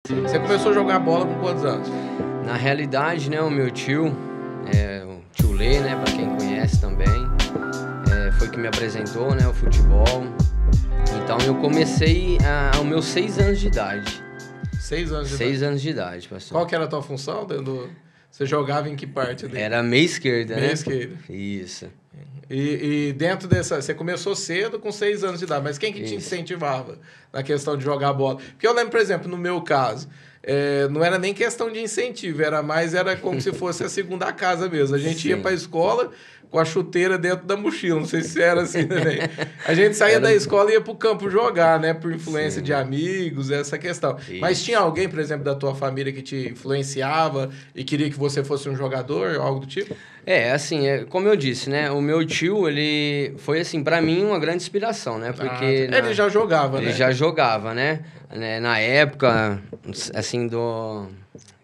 Você começou a jogar bola com quantos anos? Na realidade, né, o meu tio, o tio Lê, né, pra quem conhece também, foi que me apresentou, né, o futebol. Então eu comecei aos meus 6 anos de idade. 6 anos de 6 idade. anos de idade, pastor. Qual que era a tua função? Você jogava em que parte dele? Era meia esquerda, né? Meia esquerda. Isso. E dentro dessa... Você começou cedo com 6 anos de idade, mas quem que te incentivava na questão de jogar bola? Porque eu lembro, por exemplo, no meu caso, não era nem questão de incentivo, era como se fosse a segunda casa mesmo. A gente ia pra escola com a chuteira dentro da mochila, não sei se era assim também. A gente saía da escola e ia pro campo jogar, né? Por influência de amigos, essa questão. Isso. Mas tinha alguém, por exemplo, da tua família que te influenciava e queria que você fosse um jogador, algo do tipo? Assim, como eu disse, né? O meu tio, ele foi, assim, pra mim, uma grande inspiração, né? Porque... Ele já jogava, né? Ele já jogava, né? Na época, assim,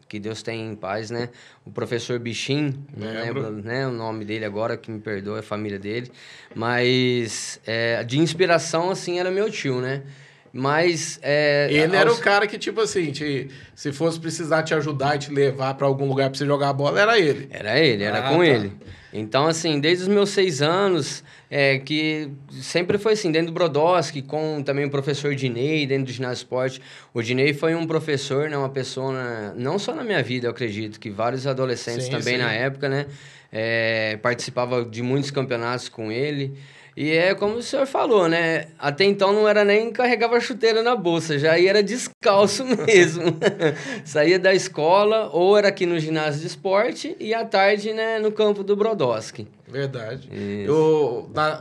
que Deus tem em paz, né? O professor Bichim, não lembro, né, o nome dele agora, que me perdoa, é a família dele. Mas de inspiração, assim, era meu tio, né? Mas... Ele era o cara que, tipo assim, se fosse precisar te ajudar e te levar pra algum lugar pra você jogar a bola, era ele. Era com ele. Então, assim, desde os meus 6 anos, que sempre foi assim, dentro do Brodowski, com também o professor Dinei, dentro do ginásio esporte. O Dinei foi um professor, né, uma pessoa, não só na minha vida, eu acredito, que vários adolescentes também na época, né, participava de muitos campeonatos com ele. E como o senhor falou, né? Até então não era nem carregava chuteira na bolsa, já era descalço mesmo. Saía da escola, ou era aqui no ginásio de esporte, e à tarde, né, no campo do Brodowski. Verdade.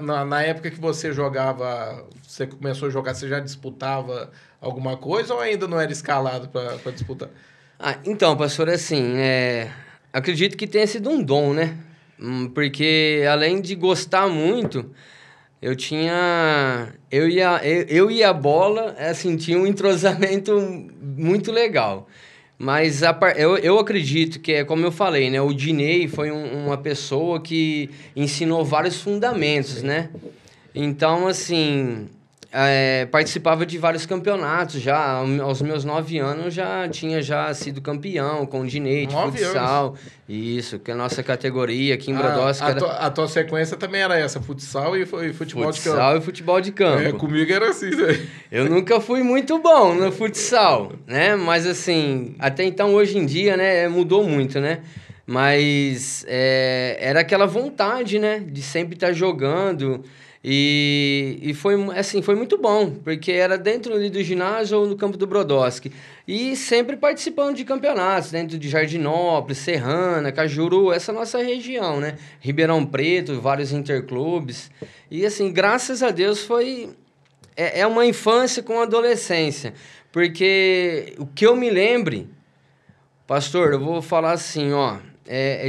Na época que você jogava, você começou a jogar, você já disputava alguma coisa ou ainda não era escalado para disputar? Então, pastor, assim, acredito que tenha sido um dom, né? Porque além de gostar muito... Eu e a bola, assim, tinha um entrosamento muito legal. Mas eu acredito que, como eu falei, né? O Dinei foi uma pessoa que ensinou vários fundamentos, né? Então, assim... participava de vários campeonatos já. Aos meus 9 anos já tinha sido campeão com o Dinei de futsal. Anos. Isso, que é a nossa categoria aqui em Brodowski. A tua sequência também era essa, futsal e futebol de campo. Futsal e futebol de campo. Comigo era assim, né? Eu nunca fui muito bom no futsal, né? Mas assim, até então hoje em dia, né, mudou muito, né? Mas era aquela vontade, né, de sempre estar jogando. E foi, assim, foi muito bom, porque era dentro ali do ginásio ou no campo do Brodowski. E sempre participando de campeonatos, dentro de Jardinópolis, Serrana, Cajuru, essa nossa região, né? Ribeirão Preto, vários interclubes. E, assim, graças a Deus foi... É uma infância com adolescência. Porque o que eu me lembre, pastor, eu vou falar assim, ó...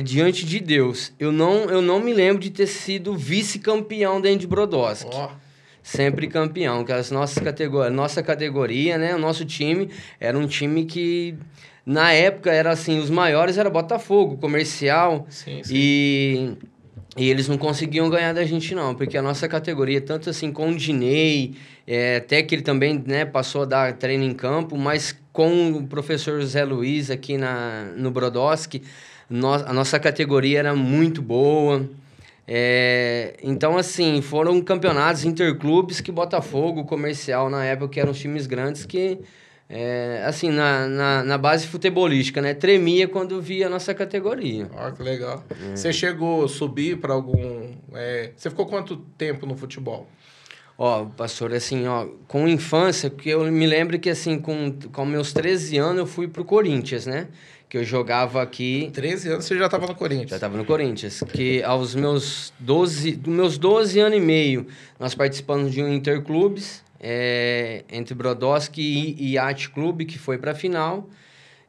diante de Deus. Eu não me lembro de ter sido vice-campeão dentro de Brodowski. Sempre campeão, que nossa categoria, né? O nosso time era um time que, na época, era assim, os maiores era Botafogo, Comercial. Sim. E eles não conseguiam ganhar da gente, não, porque a nossa categoria, tanto assim com o Dinei, até que ele também, né, passou a dar treino em campo, mas com o professor José Luiz aqui no Brodowski, a nossa categoria era muito boa. Então, assim, foram campeonatos interclubes que Botafogo, Comercial, na época, que eram os times grandes que, assim, na base futebolística, né? Tremia quando via a nossa categoria. Que legal. Você chegou a subir para algum... Você ficou quanto tempo no futebol? Pastor, assim, com infância, porque eu me lembro que, assim, com meus 13 anos, eu fui pro Corinthians, né? Que eu jogava aqui... 13 anos você já estava no Corinthians? Já estava no Corinthians. Que aos meus 12 anos e meio, nós participamos de um interclubes, entre Brodowski e Yacht Clube, que foi para a final.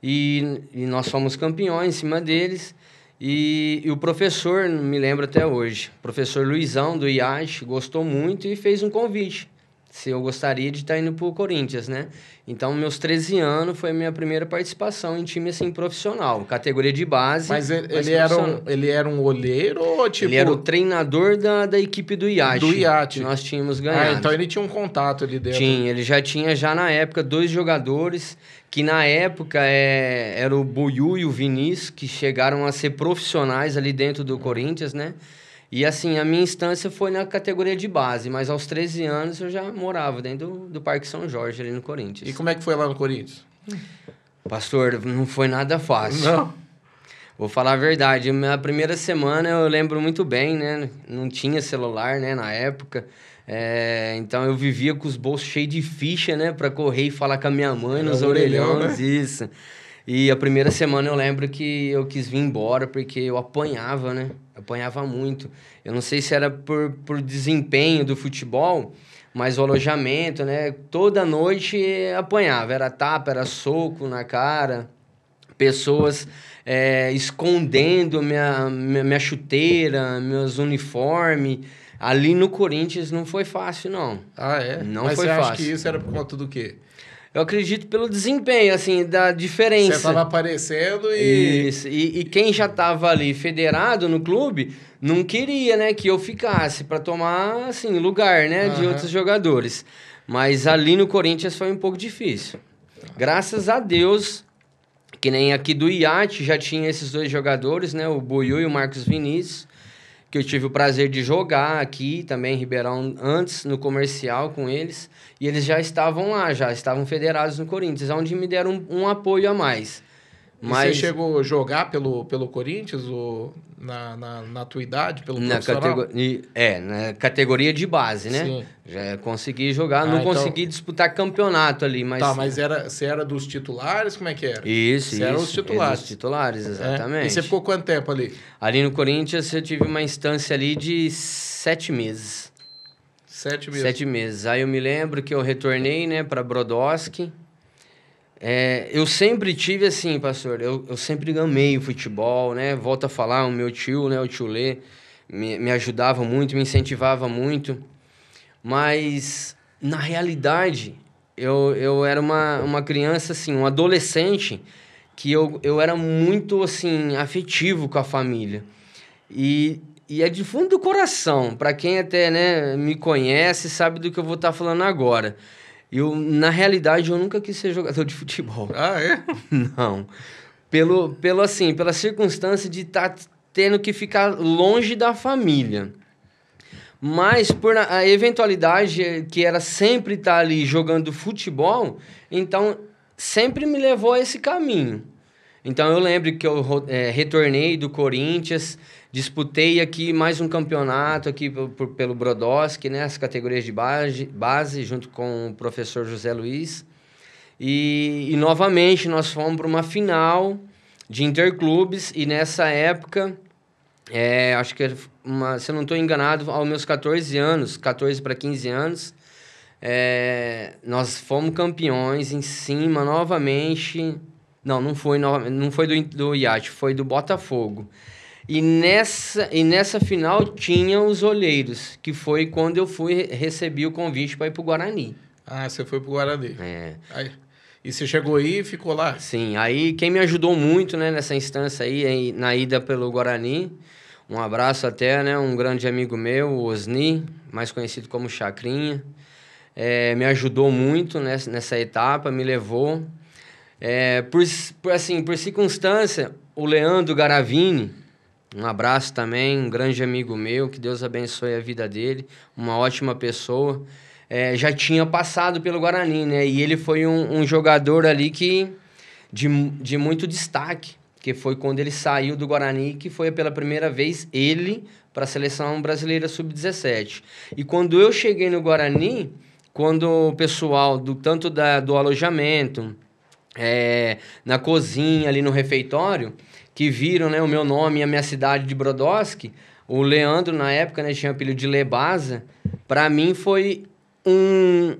E nós fomos campeões em cima deles. E o professor, me lembro até hoje, o professor Luizão do Yacht, gostou muito e fez um convite. se eu gostaria de estar indo pro Corinthians, né? Então, meus 13 anos foi a minha primeira participação em time, assim, profissional. Categoria de base. Mas ele era um olheiro ou tipo... Ele era o treinador da equipe do iate. Do iate. Que nós tínhamos ganhado. Ah, então ele tinha um contato ali dentro. Tinha, ele já tinha, na época, 2 jogadores, que na época era o Buiú e o Vinícius, que chegaram a ser profissionais ali dentro do Corinthians, né? E assim, a minha instância foi na categoria de base, mas aos 13 anos eu já morava dentro do Parque São Jorge, ali no Corinthians. E como é que foi lá no Corinthians? Pastor, não foi nada fácil. Não? Vou falar a verdade, minha primeira semana eu lembro muito bem, né? Não tinha celular, né, na época. Então eu vivia com os bolsos cheios de ficha, né? Pra correr e falar com a minha mãe nos orelhões, né? Isso. E a primeira semana eu lembro que eu quis vir embora porque eu apanhava, né? Apanhava muito. Eu não sei se era por desempenho do futebol, mas o alojamento, né? Toda noite apanhava. Era tapa, era soco na cara. Pessoas escondendo minha chuteira, meus uniformes. Ali no Corinthians não foi fácil, não. Ah, é? Não mas foi você fácil. acha que isso era por conta do quê? Eu acredito pelo desempenho, assim, da diferença. Você estava aparecendo e... Isso. E quem já estava ali federado no clube não queria, né, que eu ficasse para tomar, assim, lugar, né, de outros jogadores. Mas ali no Corinthians foi um pouco difícil. Graças a Deus, que nem aqui do iate já tinha esses 2 jogadores, né, o Buiú e o Marcos Vinícius, que eu tive o prazer de jogar aqui também em Ribeirão antes, no comercial com eles, e eles já estavam lá, já estavam federados no Corinthians, onde me deram um apoio a mais. Mas... E você chegou a jogar pelo Corinthians na tua idade, pelo profissional? Na categoria de base, né? Sim. Já consegui jogar, não consegui disputar campeonato ali, mas... Tá, mas você era dos titulares? Como é que era? Isso, era os titulares. Era dos titulares, exatamente. E você ficou quanto tempo ali? Ali no Corinthians eu tive uma instância ali de 7 meses. 7 meses? 7 meses. Aí eu me lembro que eu retornei, né, para Brodowski. Eu sempre tive assim, pastor, eu sempre amei o futebol, né? Volto a falar, o meu tio, né, o tio Lê, me ajudava muito, me incentivava muito. Mas, na realidade, eu era uma criança, assim, um adolescente, que eu era muito, assim, afetivo com a família. E é de fundo do coração, para quem até, né, me conhece, sabe do que eu vou estar falando agora. Na realidade, eu nunca quis ser jogador de futebol. Ah, é? Não. Pela circunstância de estar tendo que ficar longe da família. Mas por a eventualidade que era sempre estar ali jogando futebol, então sempre me levou a esse caminho. Então eu lembro que eu retornei do Corinthians, disputei aqui mais um campeonato aqui pelo Brodowski, né, as categorias de base, junto com o professor José Luiz. E novamente nós fomos para uma final de interclubes e nessa época, acho que se eu não estou enganado, aos meus 14 anos, 14 para 15 anos, nós fomos campeões em cima novamente... Não foi do iate, foi do Botafogo. E nessa final tinha os olheiros, que foi quando eu recebi o convite para ir para o Guarani. Ah, você foi para o Guarani. E você chegou aí e ficou lá? Sim, aí quem me ajudou muito, né, nessa instância aí, na ida pelo Guarani, um abraço até, né, um grande amigo meu, o Osni, mais conhecido como Chacrinha, me ajudou muito nessa etapa, me levou... por circunstância, o Leandro Garavini, um abraço também, um grande amigo meu, que Deus abençoe a vida dele, uma ótima pessoa, já tinha passado pelo Guarani, né? E ele foi um jogador ali de muito destaque, que foi quando ele saiu do Guarani, que foi pela primeira vez ele para a Seleção Brasileira Sub-17. E quando eu cheguei no Guarani, quando o pessoal tanto do alojamento... na cozinha, ali no refeitório, que viram, né, o meu nome e a minha cidade de Brodowski, o Leandro, na época, né, tinha o apelido de Lebaza, para mim foi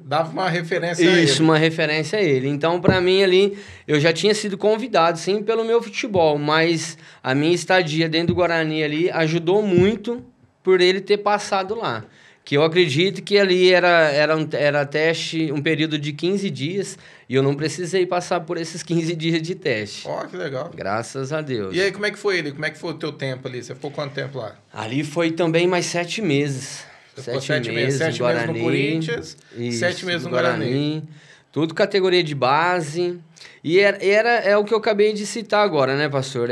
Dava uma referência a ele. Isso, uma referência a ele. Então, para mim, ali, eu já tinha sido convidado, sim, pelo meu futebol, mas a minha estadia dentro do Guarani ali ajudou muito por ele ter passado lá. que eu acredito que ali era teste, um período de 15 dias, e eu não precisei passar por esses 15 dias de teste. Ó, que legal. Graças a Deus. E aí, como é que foi ele? Como é que foi o teu tempo ali? Você ficou quanto tempo lá? Ali foi também mais 7 meses. Você ficou 7 meses. 7 meses no Corinthians, isso, 7 meses no Guarani. Tudo categoria de base. E é o que eu acabei de citar agora, né, pastor?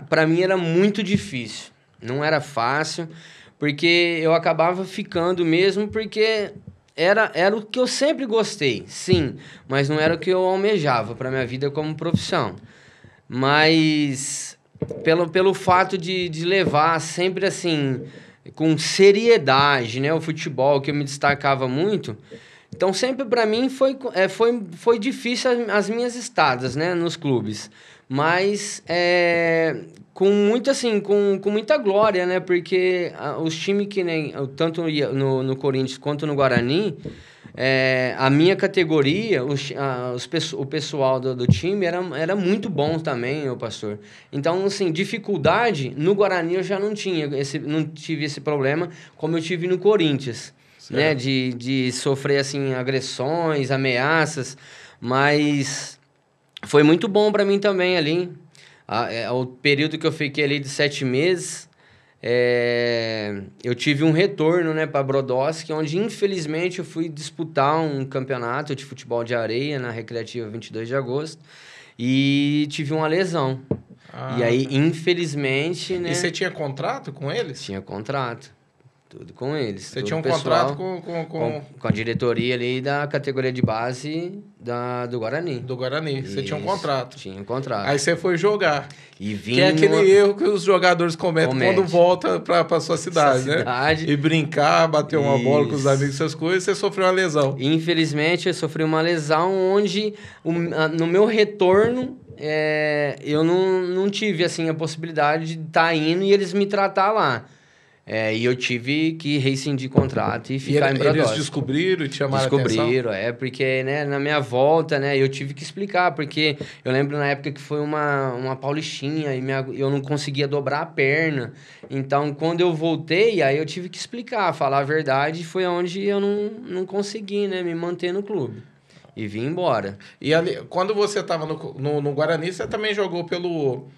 Para mim era muito difícil. Não era fácil, porque eu acabava ficando mesmo, porque era o que eu sempre gostei, sim, mas não era o que eu almejava para minha vida como profissão. Mas pelo fato de levar sempre assim, com seriedade, né, o futebol, que eu me destacava muito. Então, sempre para mim foi difícil as minhas estadas, né, nos clubes. Mas com muita glória, né? Porque os times que nem... Tanto no Corinthians quanto no Guarani, a minha categoria, o pessoal do time era muito bom também, meu pastor. Então, assim, dificuldade, no Guarani eu já não tive esse problema, como eu tive no Corinthians. Né, de sofrer assim agressões, ameaças, mas foi muito bom para mim também ali. O período que eu fiquei ali de 7 meses, eu tive um retorno, né, para Brodowski, onde infelizmente eu fui disputar um campeonato de futebol de areia na Recreativa 22 de agosto e tive uma lesão. E aí, infelizmente, né... E você tinha contrato com eles? Tinha contrato. Tudo com eles. Você tinha um contrato com a diretoria ali da categoria de base do Guarani. Do Guarani. Você tinha um contrato. Tinha um contrato. Aí você foi jogar. E vim que é aquele erro que os jogadores cometem quando voltam para sua cidade, né? E brincar, bater uma bola com os amigos, essas coisas, você sofreu uma lesão. Infelizmente, eu sofri uma lesão onde, no meu retorno, eu não tive assim, a possibilidade de estar indo e eles me tratar lá. E eu tive que rescindir contrato e ficar em Brodowski. Eles descobriram e te chamaram a atenção? Descobriram, porque né, na minha volta, né, eu tive que explicar, porque eu lembro na época que foi uma paulistinha e eu não conseguia dobrar a perna. Então, quando eu voltei, aí eu tive que explicar, falar a verdade, foi onde eu não consegui, né, me manter no clube. E vim embora. E ali, quando você estava no Guarani, você também jogou pelo...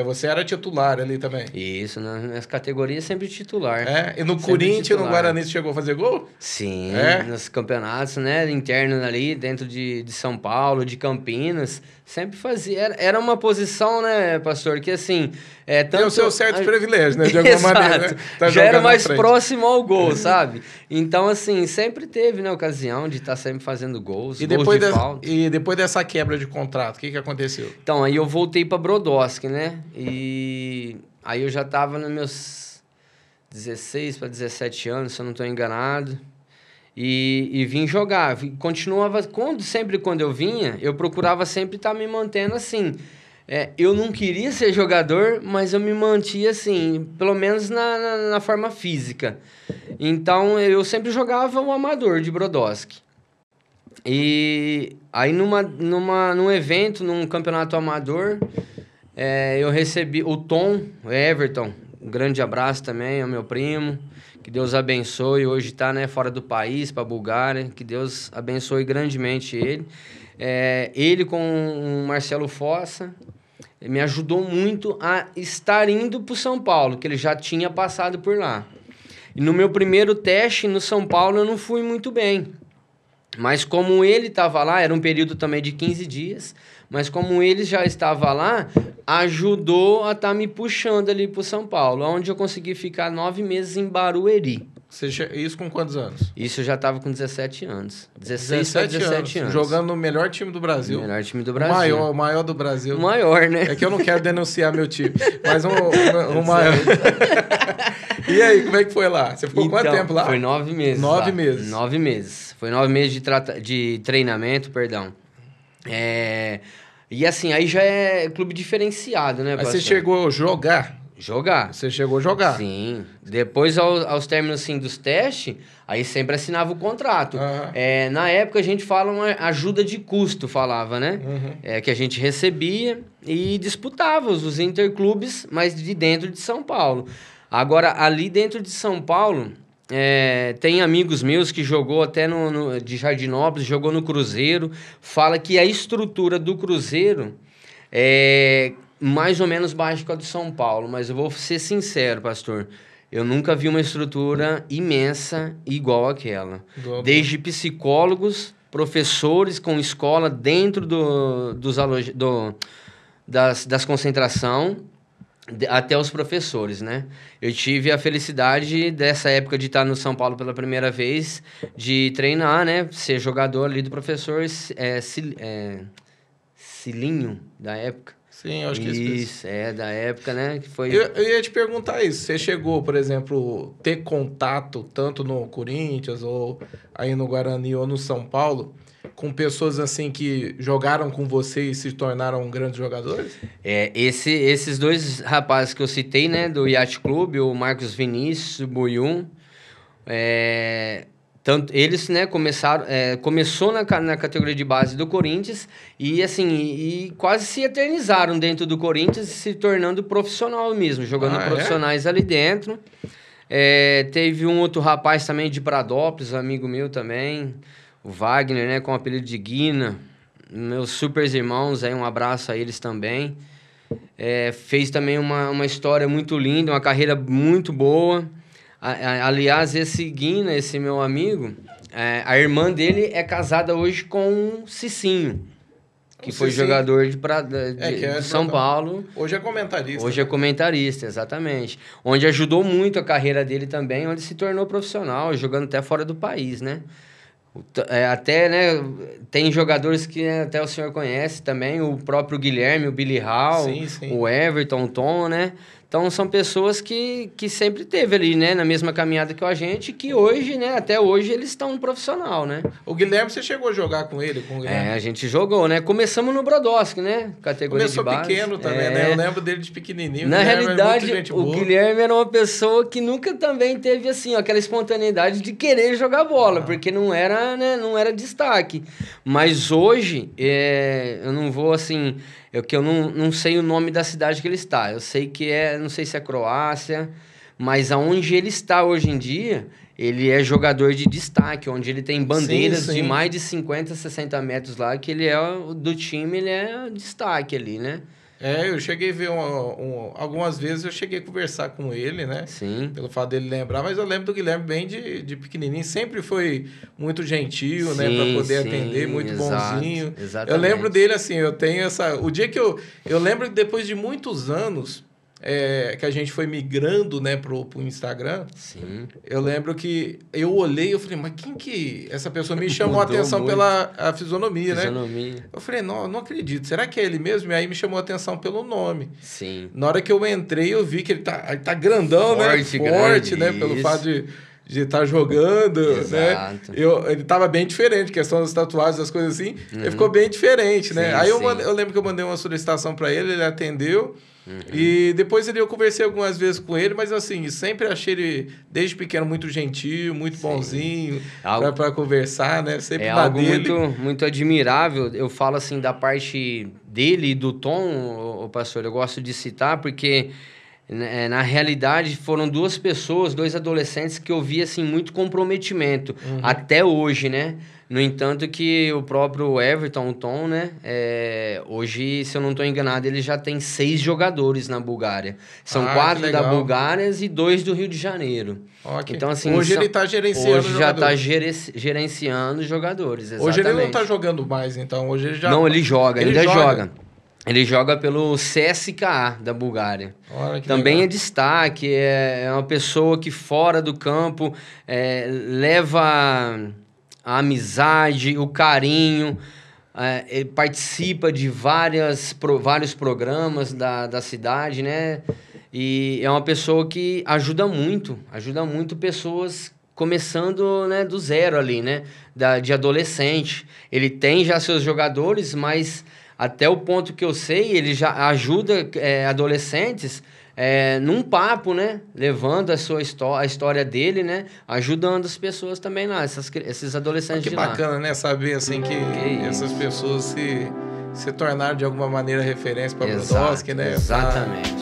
você era titular ali também. Isso, nas categorias sempre titular. E no Corinthians e no Guarani você chegou a fazer gol? Sim, nos campeonatos, né, internos ali, dentro de São Paulo, de Campinas, sempre fazia. Era uma posição, né, pastor, que assim... Tem o seu certo privilégio, né, de alguma maneira. Né? Tá já era mais próximo ao gol, sabe? Então, assim, sempre teve, né, ocasião de estar sempre fazendo gols, gols de falta. E depois dessa quebra de contrato, o que aconteceu? Então, aí eu voltei para Brodowski, né? E aí eu já estava nos meus 16 para 17 anos, se eu não estou enganado. E vim jogar. Continuava... Sempre quando eu vinha, eu procurava sempre estar me mantendo assim... eu não queria ser jogador, mas eu me mantia assim, pelo menos na forma física. Então, eu sempre jogava o amador de Brodowski. E aí, num evento, num campeonato amador, eu recebi o Tom, o Everton, um grande abraço também ao meu primo, que Deus abençoe, hoje está, né, fora do país, para a Bulgária, que Deus abençoe grandemente ele. Ele com o Marcelo Fossa, me ajudou muito a estar indo para o São Paulo, que ele já tinha passado por lá. E no meu primeiro teste no São Paulo eu não fui muito bem. Mas como ele estava lá, era um período também de 15 dias, mas como ele já estava lá, ajudou a estar me puxando ali para o São Paulo, onde eu consegui ficar 9 meses em Barueri. Isso com quantos anos? Isso eu já estava com 17 anos. 16 para 17 anos. Jogando no melhor time do Brasil. O melhor time do Brasil. O maior do Brasil. O maior, né? É que eu não quero denunciar meu time, mas o maior. E aí, como é que foi lá? Você ficou quanto tempo lá? Foi 9 meses. 9 meses. 9 meses. Foi 9 meses de treinamento, perdão. E assim, aí já é clube diferenciado, né, pastor? Aí você chegou a jogar? Você chegou a jogar? Sim. Depois, aos términos assim, dos testes, aí sempre assinava o contrato. Uhum. Na época, a gente fala uma ajuda de custo, falava, né? Uhum. Que a gente recebia e disputava os interclubes, mas de dentro de São Paulo. Agora, ali dentro de São Paulo, tem amigos meus que jogou até de Jardinópolis, jogou no Cruzeiro, fala que a estrutura do Cruzeiro é mais ou menos baixa que a do São Paulo, mas eu vou ser sincero, pastor, eu nunca vi uma estrutura imensa igual aquela. Desde psicólogos, professores com escola dentro das concentração, até os professores, né? Eu tive a felicidade dessa época de estar no São Paulo pela primeira vez, de treinar, né? Ser jogador ali do professor Cilinho, da época. Sim, eu acho que isso. Da época, né? Que foi... eu ia te perguntar isso. Você chegou, por exemplo, ter contato tanto no Corinthians ou aí no Guarani ou no São Paulo com pessoas assim que jogaram com você e se tornaram grandes jogadores? Esses dois rapazes que eu citei, né? Do Yacht Clube, o Marcos Vinícius, o Buyum, tanto eles, né, começou na categoria de base do Corinthians e quase se eternizaram dentro do Corinthians, se tornando profissional mesmo, jogando profissionais ali dentro. Teve um outro rapaz também de Pradópolis, amigo meu também, o Wagner, né, com o apelido de Guina. Meus super irmãos, um abraço a eles também. Fez também uma história muito linda, uma carreira muito boa. Aliás, esse Guina, esse meu amigo, a irmã dele é casada hoje com o Cicinho, que foi jogador de São Paulo. Hoje é comentarista. Hoje é comentarista, exatamente. Onde ajudou muito a carreira dele também, onde se tornou profissional, jogando até fora do país, né? Até, né, tem jogadores que até o senhor conhece também, o próprio Guilherme, o Billy Hall, o Everton, o Tom, né? Então, são pessoas que sempre teve ali, né? Na mesma caminhada que a gente, que hoje, né? Até hoje, eles estão no profissional, né? O Guilherme, você chegou a jogar com ele? A gente jogou, né? Começamos no Brodowski, né? Categoria de base. Começou pequeno também, né? Eu lembro dele de pequenininho. Na realidade, o Guilherme era uma pessoa que nunca também teve, assim, aquela espontaneidade de querer jogar bola, porque não era, né? Não era destaque. Mas hoje, eu não vou, assim... eu não sei o nome da cidade que ele está. Eu sei que não sei se é Croácia, mas aonde ele está hoje em dia, ele é jogador de destaque, onde ele tem bandeiras de mais de 50, 60 metros lá, que ele do time, ele é destaque ali, né? Eu cheguei a ver algumas vezes, eu cheguei a conversar com ele, né? Sim. Pelo fato dele lembrar, mas eu lembro do Guilherme bem de pequenininho, sempre foi muito gentil, né? Para poder atender, muito bonzinho. Exatamente. Eu lembro dele assim, eu tenho o dia que eu lembro que depois de muitos anos, que a gente foi migrando, né, pro Instagram. Sim. Eu lembro que eu olhei e eu falei, mas quem que... Essa pessoa me chamou a atenção pela fisionomia, né? Eu falei, não acredito. Será que é ele mesmo? E aí me chamou a atenção pelo nome. Sim. Na hora que eu entrei, eu vi que ele tá grandão, forte, né? Forte, né? Pelo fato de estar jogando, exato, né? Ele tava bem diferente, questão das tatuagens, das coisas assim. Ele ficou bem diferente, né? Aí eu lembro que eu mandei uma solicitação para ele atendeu. E depois eu conversei algumas vezes com ele, mas assim, sempre achei ele, desde pequeno, muito gentil, muito bonzinho, para conversar, né? Sempre algo muito admirável. Eu falo assim da parte dele e do Tom, o pastor, eu gosto de citar, porque na realidade foram duas pessoas, dois adolescentes que eu vi assim, muito comprometimento, até hoje, né? No entanto que o próprio Everton, o Tom, né? Hoje, se eu não estou enganado, ele já tem 6 jogadores na Bulgária. São 4 da Bulgária e 2 do Rio de Janeiro. Então, assim, hoje ele está gerenciando hoje já está gerenciando jogadores, exatamente. Hoje ele não está jogando mais, então. Hoje ele já... Não, ele joga, ainda joga. Ele joga pelo CSKA da Bulgária. Também é destaque, é uma pessoa que fora do campo leva a amizade, o carinho, ele participa de vários programas da cidade, né? E é uma pessoa que ajuda muito pessoas começando, né, do zero ali, né? De adolescente. Ele tem já seus jogadores, mas até o ponto que eu sei, ele já ajuda adolescentes num papo, né? Levando a história dele, né? Ajudando as pessoas também lá, esses adolescentes de lá. Que bacana, né? Saber, assim, que essas pessoas se tornaram, de alguma maneira, referência para Brodowski, né? Exatamente.